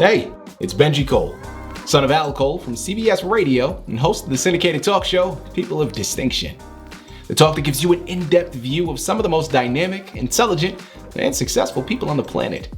Hey, it's Benjie Cole, son of Al Cole from CBS Radio and host of the syndicated talk show People of Distinction. The talk that gives you an in-depth view of some of the most dynamic, intelligent, and successful people on the planet.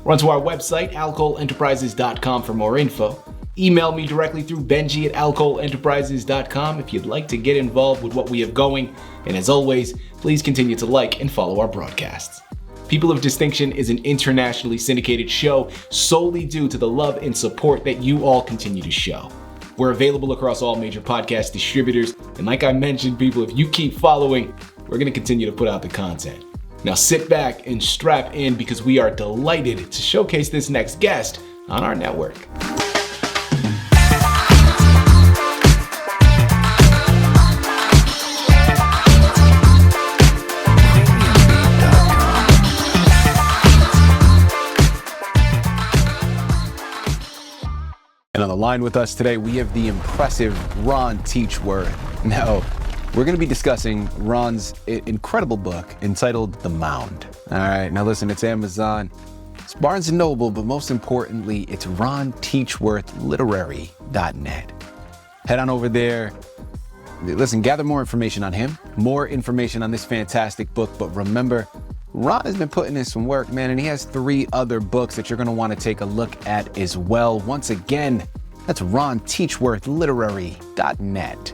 Run to our website, alcoleenterprises.com for more info. Email me directly through Benji at alcoleenterprises.com if you'd like to get involved with what we have going. And as always, please continue to like and follow our broadcasts. People of Distinction is an internationally syndicated show solely due to the love and support that you all continue to show. We're available across all major podcast distributors, and like I mentioned, people, if you keep following, we're going to continue to put out the content. Now sit back and strap in because we are delighted to showcase this next guest on our network. And on the line with us today, we have the impressive Ron Teachworth. Now, we're going to be discussing Ron's incredible book entitled The Mound. All right, now listen, it's Amazon, it's Barnes & Noble, but most importantly, it's ronteachworthliterary.net. Head on over there. Listen, gather more information on him, more information on this fantastic book, but remember, Ron has been putting in some work, man, and he has 3 other books that you're going to want to take a look at as well. Once again, that's ronteachworthliterary.net.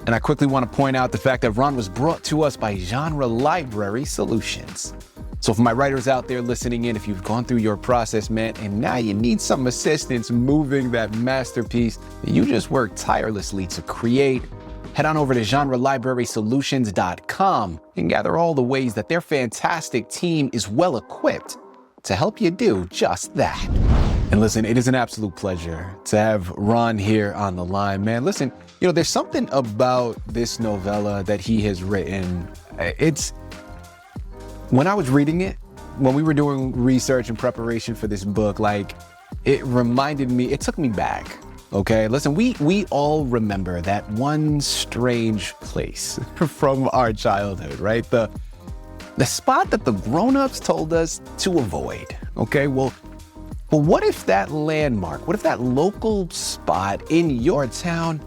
And I quickly want to point out the fact that Ron was brought to us by Genre Library Solutions. So for my writers out there listening in, if you've gone through your process, man, and now you need some assistance moving that masterpiece that you just worked tirelessly to create, head on over to genrelibrarysolutions.com and gather all the ways that their fantastic team is well equipped to help you do just that. And listen, it is an absolute pleasure to have Ron here on the line, man. Listen, there's something about this novella that he has written. When I was reading it, when we were doing research and preparation for this book, it reminded me, it took me back. Okay, listen, we all remember that one strange place from our childhood, right? The spot that the grown-ups told us to avoid, okay? Well, what if that landmark, what if that local spot in your town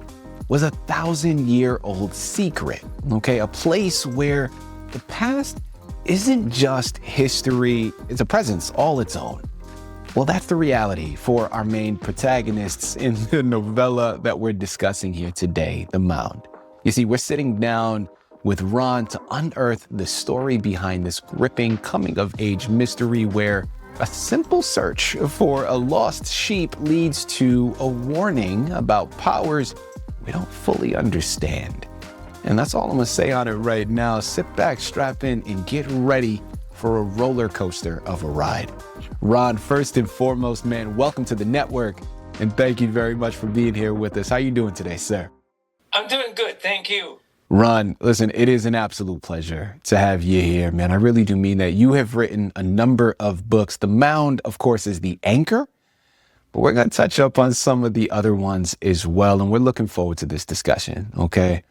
was a 1,000-year-old secret, okay? A place where the past isn't just history, it's a presence all its own. Well, that's the reality for our main protagonists in the novella that we're discussing here today, The Mound. You see, we're sitting down with Ron to unearth the story behind this gripping coming-of-age mystery where a simple search for a lost sheep leads to a warning about powers we don't fully understand. And that's all I'm gonna say on it right now. Sit back, strap in, and get ready for a roller coaster of a ride. Ron, first and foremost, man, welcome to the network, and thank you very much for being here with us. How you doing today, sir? I'm doing good, thank you. Ron, listen, it is an absolute pleasure to have you here, man. I really do mean that. You have written a number of books. The Mound, of course, is the anchor, but we're going to touch up on some of the other ones as well, and we're looking forward to this discussion, okay?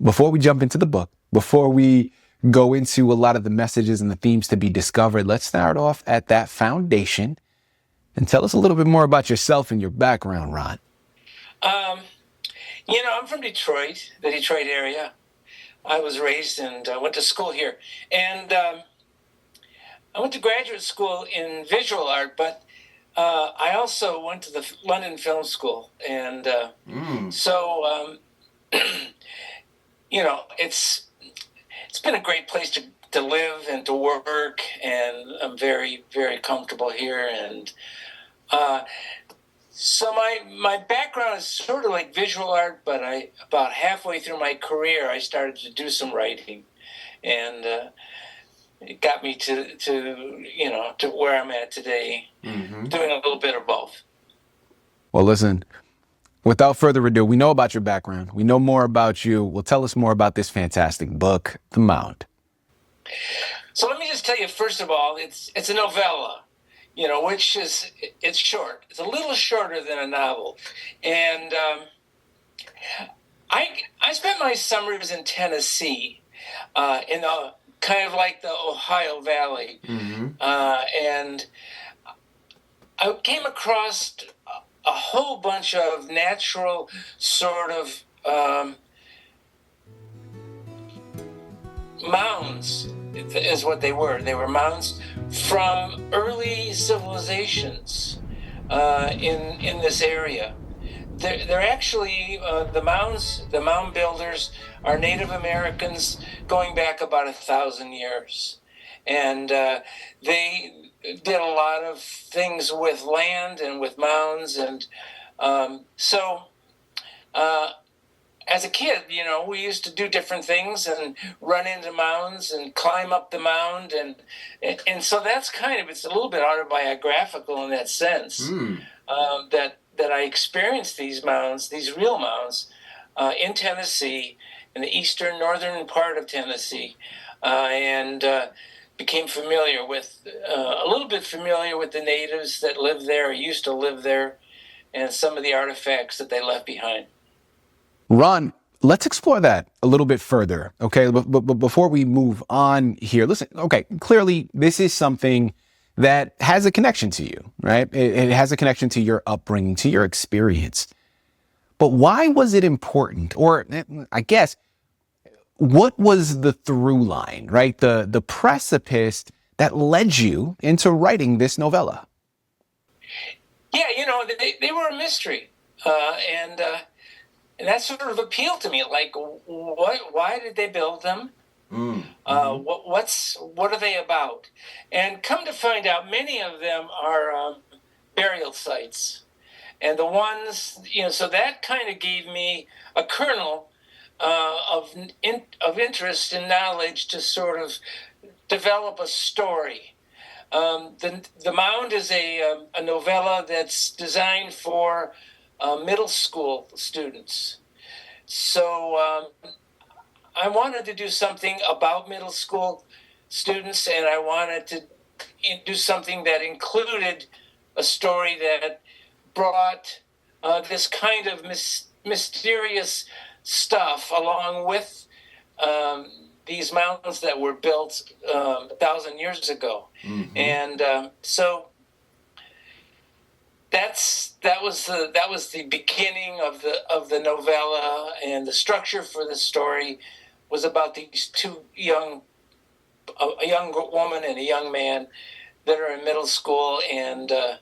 Before we jump into the book, before we go into a lot of the messages and the themes to be discovered, let's start off at that foundation and tell us a little bit more about yourself and your background, Ron. I'm from Detroit, the Detroit area. I was raised and went to school here. And I went to graduate school in visual art, but I also went to the London Film School. And it's been a great place to live and to work, and I'm very, very comfortable here. And so my background is sort of like visual art, but about halfway through my career, I started to do some writing, and it got me to where I'm at today, doing a little bit of both. Well, listen. Without further ado, we know about your background. We know more about you. Well, tell us more about this fantastic book, The Mound. So let me just tell you, first of all, it's a novella, which it's short. It's a little shorter than a novel. And I spent my summers in Tennessee, in kind of like the Ohio Valley. And I came across a whole bunch of natural sort of mounds, is what they were. They were mounds from early civilizations in this area. They're actually the mounds. The mound builders are Native Americans going back about 1,000 years, and they did a lot of things with land and with mounds, and so. As a kid, we used to do different things and run into mounds and climb up the mound, and so that's it's a little bit autobiographical in that sense. That I experienced these mounds, these real mounds, in Tennessee, in the eastern northern part of Tennessee, and became familiar with a little bit familiar with the natives that lived there, or used to live there, and some of the artifacts that they left behind. Ron, let's explore that a little bit further, okay? But before we move on here, listen, okay, clearly this is something that has a connection to you, right? It has a connection to your upbringing, to your experience. But why was it important? Or I guess, what was the through line, right? The precipice that led you into writing this novella? Yeah, they were a mystery. And that sort of appealed to me. Like, why did they build them? What are they about? And come to find out, many of them are burial sites. And the ones, so that kind of gave me a kernel of interest and knowledge to sort of develop a story. The Mound is a novella that's designed for middle school students. So I wanted to do something about middle school students, and I wanted to do something that included a story that brought this kind of mysterious stuff along with these mountains that were built 1,000 years ago. And so that was the beginning of the novella, and the structure for the story was about these two a young woman and a young man that are in middle school, and the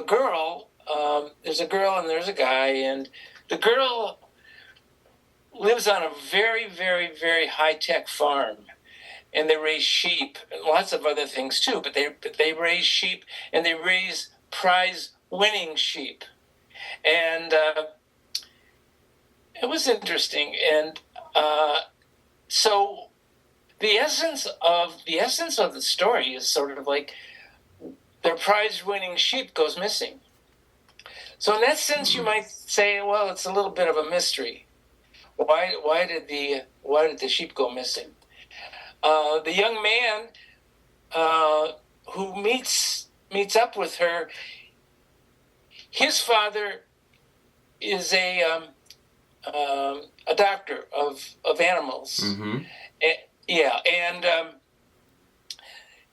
girl, there's a girl and there's a guy, and the girl lives on a very, very, very high-tech farm. And they raise sheep and lots of other things too. But they raise sheep, and they raise prize-winning sheep, and it was interesting. And so the essence of the story is sort of like their prize-winning sheep goes missing. So in that sense, you might say, well, it's a little bit of a mystery. Why did the sheep go missing? The young man who meets up with her, his father is a doctor of animals. And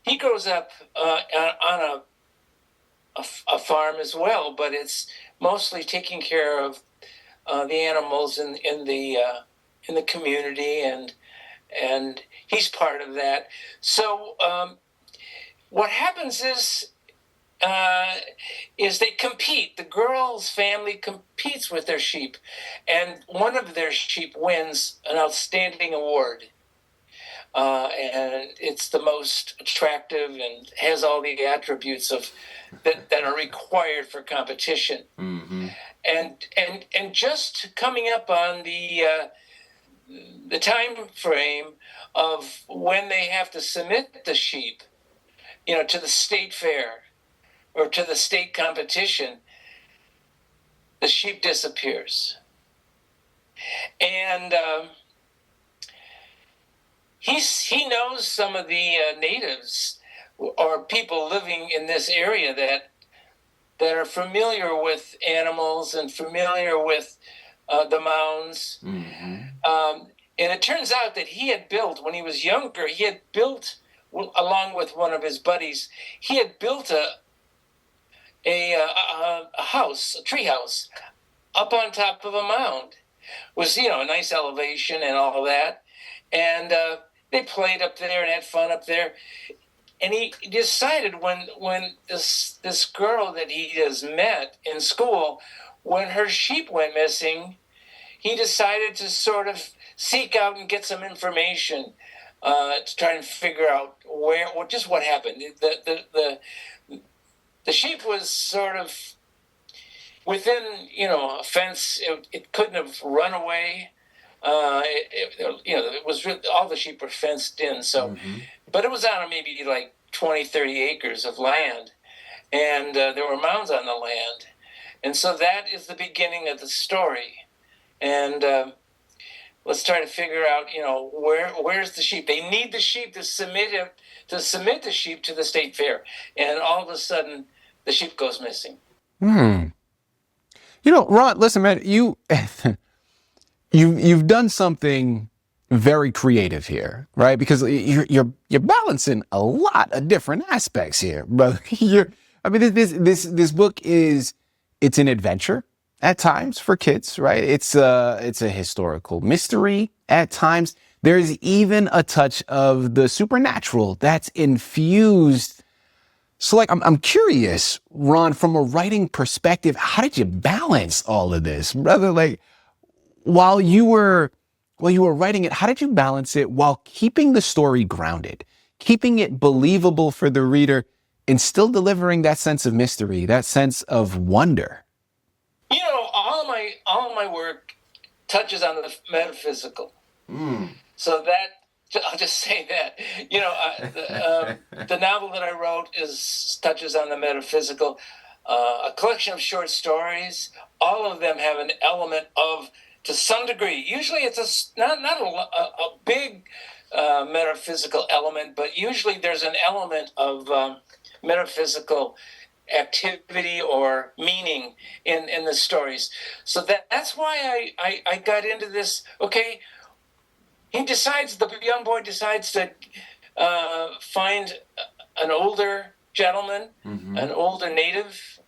he grows up on a farm as well, but it's mostly taking care of the animals in the community, and he's part of that. So what happens is they compete. The girl's family competes with their sheep, and one of their sheep wins an outstanding award. And it's the most attractive and has all the attributes that are required for competition. And just coming up on the time frame of when they have to submit the sheep, to the state fair or to the state competition, the sheep disappears. And he knows some of the natives or people living in this area that are familiar with animals and familiar with the mounds. And it turns out that he had built, when he was younger, along with one of his buddies, he had built a house, a tree house, up on top of a mound. It was, a nice elevation and all that. And they played up there and had fun up there. And he decided when this girl that he has met in school, when her sheep went missing, he decided to sort of seek out and get some information to try and figure out what happened. The sheep was sort of within, a fence. It couldn't have run away. It was really, all the sheep were fenced in. So, but it was on maybe like 20, 30 acres of land, and there were mounds on the land, and so that is the beginning of the story. And let's try to figure out, where's the sheep? They need the sheep to submit the sheep to the state fair, and all of a sudden, the sheep goes missing. Ron, listen, man, you've done something very creative here, right? Because you're balancing a lot of different aspects here, brother. This book it's an adventure at times for kids, right? It's a historical mystery at times. There's even a touch of the supernatural that's infused. So, like, I'm curious, Ron, from a writing perspective, how did you balance all of this, brother? Like, while you were writing it, how did you balance it while keeping the story grounded, keeping it believable for the reader, and still delivering that sense of mystery, that sense of wonder? All of my work touches on the metaphysical. So that, I'll just say that, the novel that I wrote touches on the metaphysical. A collection of short stories. All of them have an element of, to some degree, usually it's not a big metaphysical element, but usually there's an element of metaphysical activity or meaning in the stories. So that's why I got into this. Okay, the young boy decides to find an older gentleman, an older native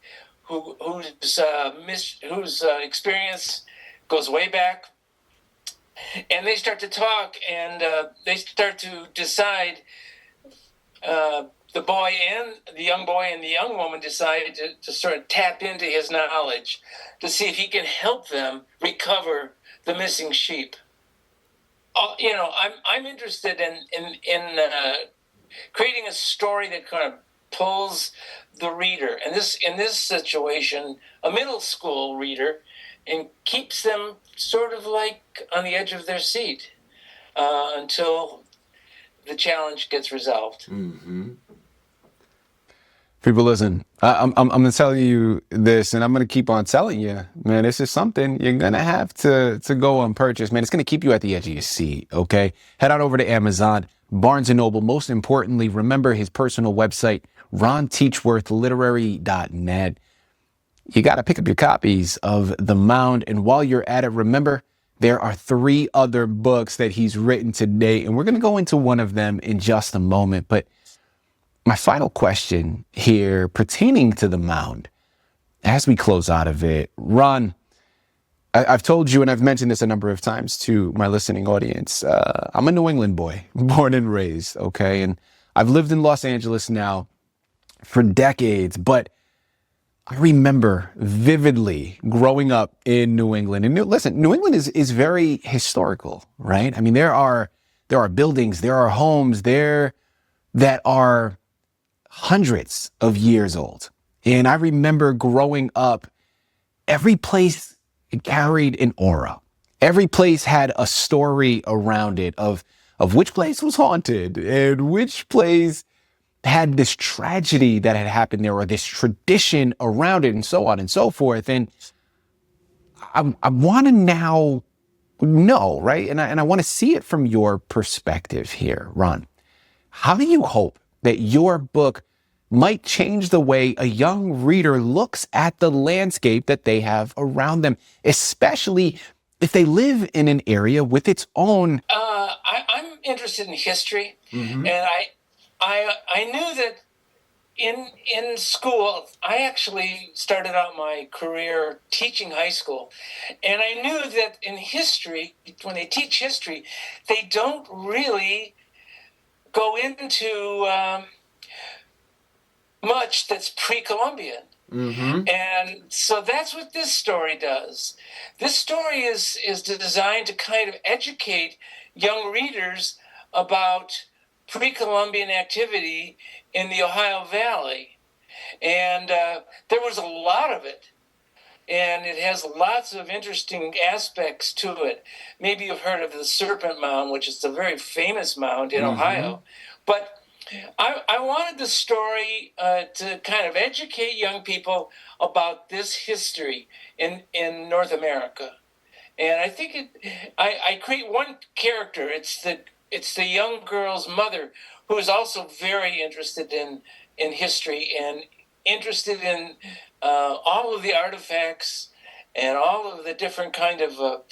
whose experience goes way back, and they start to talk, and they start to decide. The young boy and the young woman decide to sort of tap into his knowledge to see if he can help them recover the missing sheep. I'm interested in creating a story that kind of pulls the reader, and in this situation, a middle school reader, and keeps them sort of like on the edge of their seat until the challenge gets resolved. People, listen, I'm going to tell you this, and I'm going to keep on telling you, man, this is something you're going to have to go and purchase, man. It's going to keep you at the edge of your seat, okay? Head on over to Amazon, Barnes & Noble. Most importantly, remember his personal website, ronteachworthliterary.net. You got to pick up your copies of The Mound. And while you're at it, remember, there are 3 other books that he's written to date, and we're going to go into one of them in just a moment. But my final question here pertaining to The Mound, as we close out of it, Ron, I've told you, and I've mentioned this a number of times to my listening audience, I'm a New England boy, born and raised, okay? And I've lived in Los Angeles now for decades, but I remember vividly growing up in New England. And listen, New England is very historical, right? I mean, there are buildings, there are homes there that are hundreds of years old. And I remember growing up, every place carried an aura. Every place had a story around it of which place was haunted and which place had this tragedy that had happened there, or this tradition around it, and so on and so forth. And I want to now know, right? And I want to see it from your perspective here, Ron. How do you hope that your book might change the way a young reader looks at the landscape that they have around them, especially if they live in an area with its own? I'm interested in history, and I knew that in school, I actually started out my career teaching high school, and I knew that in history, when they teach history, they don't really go into much that's pre-Columbian. Mm-hmm. And so that's what this story does. This story is designed to kind of educate young readers about pre-Columbian activity in the Ohio Valley. And there was a lot of it. And it has lots of interesting aspects to it. Maybe you've heard of the Serpent Mound, which is a very famous mound in Ohio. But I wanted the story to kind of educate young people about this history in North America. And I think I create one character. It's the young girl's mother, who is also very interested in history and interested in all of the artifacts and all of the different kind of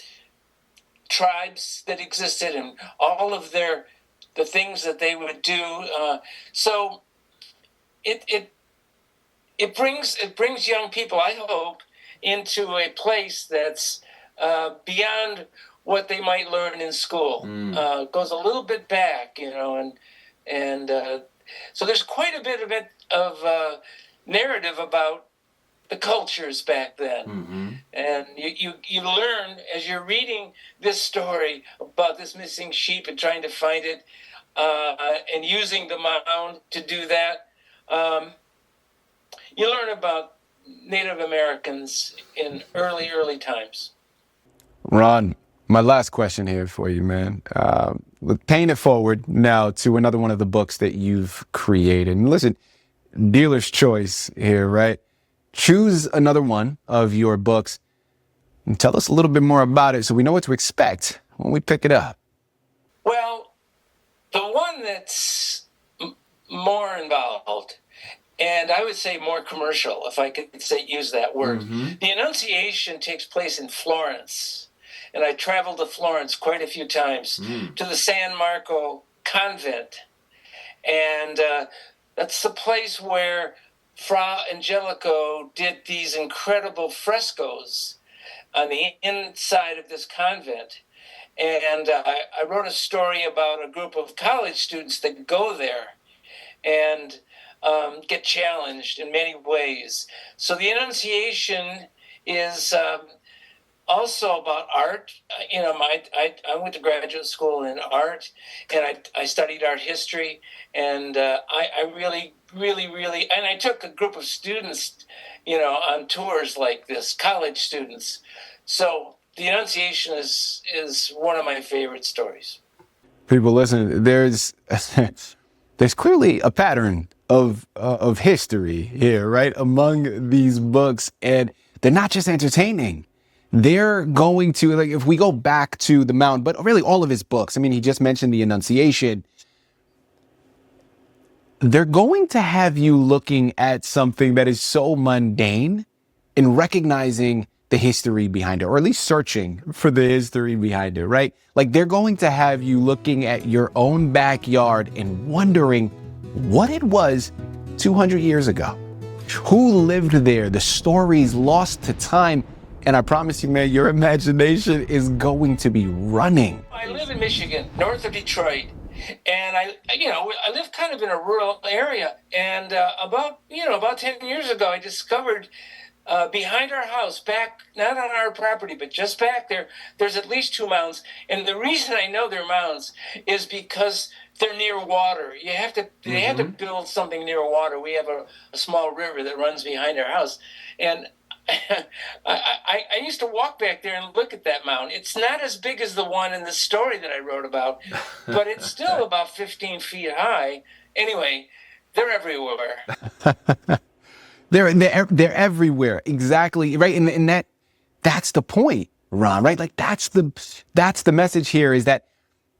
tribes that existed and all of the things that they would do. So it brings young people, I hope, into a place that's beyond what they might learn in school. Goes a little bit back, and so there's quite a bit of narrative about the cultures back then. And you learn as you're reading this story about this missing sheep and trying to find it, and using the mound to do that. You learn about Native Americans in early times. Ron, my last question here for you, man. Paying it forward now to another one of the books that you've created. And listen, dealer's choice here, right? Choose another one of your books and tell us a little bit more about it so we know what to expect when we pick it up. Well, the one that's more involved, and I would say more commercial, if I could use that word. The Annunciation takes place in Florence. And I traveled to Florence quite a few times to the San Marco convent. And that's the place where Fra Angelico did these incredible frescoes on the inside of this convent. And I wrote a story about a group of college students that go there and get challenged in many ways. So the Annunciation is also about art. I went to graduate school in art, and I studied art history, and I really, and I took a group of students, on tours like this, college students. So the Annunciation is one of my favorite stories. People, listen, there's clearly a pattern of history here, right, among these books, and they're not just entertaining. They're going to, like, if we go back to the Mound, but really all of his books, I mean, he just mentioned the Annunciation, they're going to have you looking at something that is so mundane and recognizing the history behind it, or at least searching for the history behind it, right? Like, they're going to have you looking at your own backyard and wondering what it was 200 years ago. Who lived there? The stories lost to time. And I promise you, man, your imagination is going to be running. I live in Michigan, north of Detroit, and I live kind of in a rural area. And about 10 years ago, I discovered behind our house, back, not on our property, but just back there, there's at least 2 mounds. And the reason I know they're mounds is because they're near water. They had to build something near water. We have a small river that runs behind our house. And I used to walk back there and look at that mound. It's not as big as the one in the story that I wrote about, but it's still about 15 feet high. Anyway, they're everywhere. They're everywhere. Exactly. Right. And that's the point, Ron, right? Like, that's the message here, is that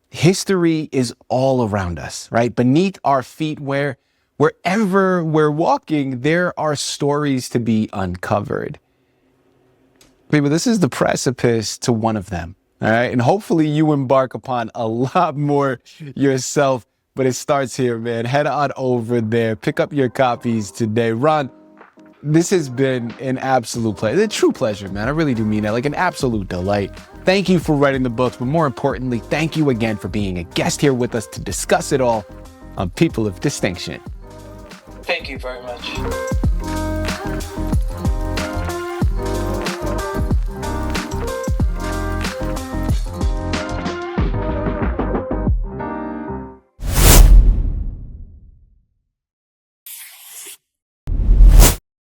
history is all around us, right? Beneath our feet, wherever we're walking, there are stories to be uncovered. People, this is the precipice to one of them, all right? And hopefully you embark upon a lot more yourself but it starts here, man. Head on over there. Pick up your copies today. Ron, this has been an absolute pleasure. A true pleasure, man. I really do mean that. Like an absolute delight. Thank you for writing the books, but more importantly, thank you again for being a guest here with us to discuss it all on People of Distinction. Thank you very much.